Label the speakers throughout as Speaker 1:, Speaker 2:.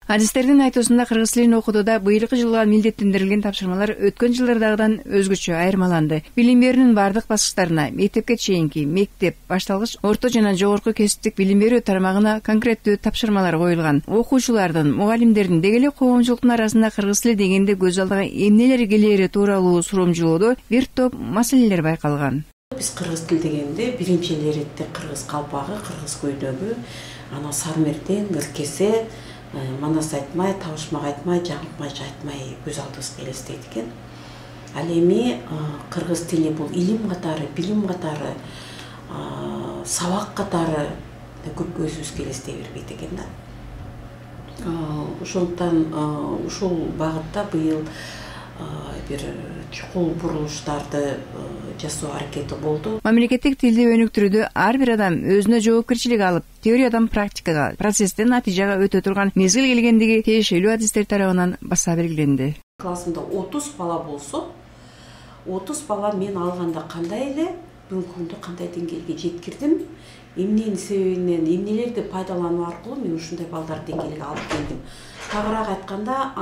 Speaker 1: Адистердин айтуусунда кыргыз тилин окутууда быйылкы жылга милдеттендирилген тапшырмалар өткөн жылдардагыдан өзгөчө айырмаланды. Билим берүүнүн бардык баскычтарына, мектепке чейинки, мектеп, башталгыч, орто жана жогорку кесиптик билим берүү тармагына конкреттүү тапшырмалар коюлган. Окуучулардын, мугалимдердин, деги эле коомчулуктун арасында кыргыз тили дегенде көз алдыга эмнелер келери тууралуу суромжулоодо бир топ маселелер байкалган.
Speaker 2: Биз кыргыз тил дегенде биринчи иретте кыргыз калпагы, кыргыз көйнөгү, ана сармертен, ыркесе, манас айтмай, табышмак айтмай, жаңылтмай, жайтмай көз алдыбызга элестейт экен. Ал эми кыргыз тили бул илим катары, билим катары, сабак катары көп көзүбүзгө элестей бербейт экен да. Ошондуктан ушул багытта быйыл бир чукул бурулуштарды жасоо аракети болду.
Speaker 1: Мамлекеттик тилди өнүктүрүүдө ар бир адам өзүнө жоопкерчилик алып, теориядан практикага, процесстен натыйжага өтө турган мезгил келгендиги тиешелүү адистер тарабынан баса белгиленди.
Speaker 2: Классымда 30 бала болсо, 30 бала мен алганда кандай эле, бүгүнкү күндө кандай деңгээлге жеткирдим, эмненин себебинен, эмнелерди пайдалануу аркылуу мен ушундай балдарды деңгээлге алып келдим. Тагыраак айтканда,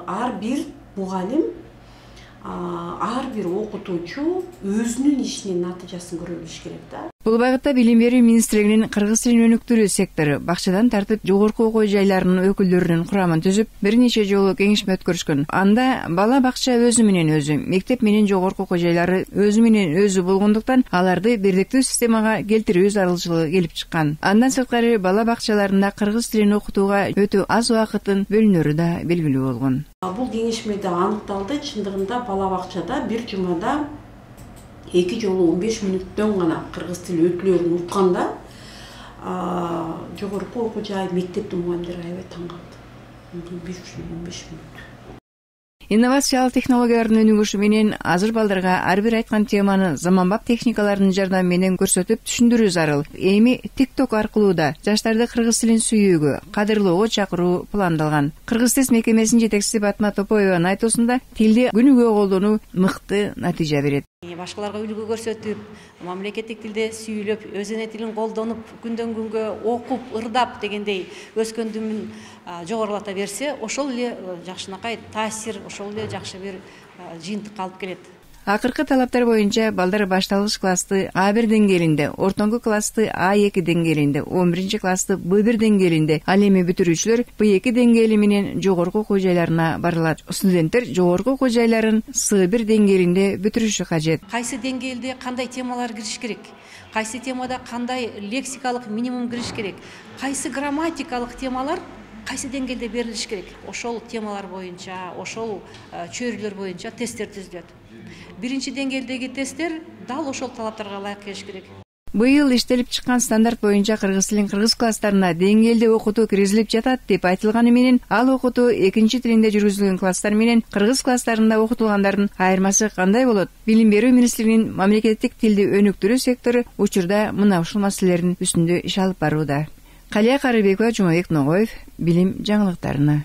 Speaker 2: ар бир мугалим, ар бир окутуучу өзүнүн ишинин натыйжасын көрө билиш керек да.
Speaker 1: Бул багытта Билим берүү министрлигинин кыргыз тилин өнүктүрүү сектору бакчадан тартып жогорку окуу жайларынын өкүлдөрүнүн курамын түзүп, бир нече жолу кеңешме өткөрүшкөн. Анда бала бакча өзү менен өзү, мектеп менен жогорку окуу жайлары өзү менен өзү болгондуктан аларды бирдиктүү системага келтирүү зарылчылыгы келип чыккан. Андан сырткары бала бакчаларында кыргыз тилин окутууга өтө аз убакыттын бөлүнөрү да белгилүү болгон.
Speaker 2: Бул кеңешмеде аныкталды, чындыгында бала бакчада бир жумада 2 жолу 15 мүнөттөн гана кыргыз тили өтүүлөрүн укканда, жогорку окуу жай мектептин мугалимдери аябай таң калды. 15 мүнөт.
Speaker 1: Инновациялык технологиялардын өнүгүшү менен азыр балдарга ар бир айткан теманы заманбап техникалардын жардамы менен көрсөтүп түшүндүрүү зарыл. Эми TikTok аркылуу да жаштарды кыргыз тилин сүйүүгө, кадырлоого чакыруу пландалган. Кыргыз тест мекемесинин жетекчиси Батма Топоеванын айтуусунда тилди күнүгө колдонуу мыкты натыйжа берет.
Speaker 3: Башкаларга үлгү көрсөтүп, мамлекеттик тилде сүйлөп, өзүнүн тилин колдонуп, күндөн күнгө окуп, ырдап дегендей өскөндүмүн жогорулата берсе, ошол эле жакшынакай таасир, ошол эле жакшы бир жыйынтыкка алып келет.
Speaker 1: Акыркы талаптар боюнча балдар башталгыч классты А1 деңгээлинде, ортоңку классты А2 деңгээлинде, 11 классты Б1 деңгээлинде, ал эми бүтүрүүчүлөр Б2 деңгээли менен жогорку окуу жайларына барылат. Студенттер жогорку окуу жайларын С1 деңгээлинде бүтүрүшү кажет.
Speaker 3: Кайсы деңгээлде кандай темалар кириш керек? Кайсы темада кандай лексикалык минимум кириш керек? Кайсы грамматикалык темалар кайсы деңгээлде берилиш керек? Ошол темалар боюнча, ошол чөйрөлөр боюнча тесттер түзүлөт. Биринчи деңгээлдеги тесттер дал ошол талаптарга ылайык келиш керек.
Speaker 1: Быйыл иштелип чыккан стандарт боюнча кыргыз тилин кыргыз класстарына деңгээлде окутуу киргизилип жатат деп айтылганы менен, ал окутуу экинчи тилинде жүргүзүлгөн класстар менен кыргыз класстарында окутулгандардын айырмасы кандай болот? Билим берүү министрлигинин мамлекеттик тилди өнүктүрүү сектору учурда мына ушул маселелердин үстүндө иш алып барууда. Калия Карыбекова, Жумабек Ногоев, билим жаңылыктарына.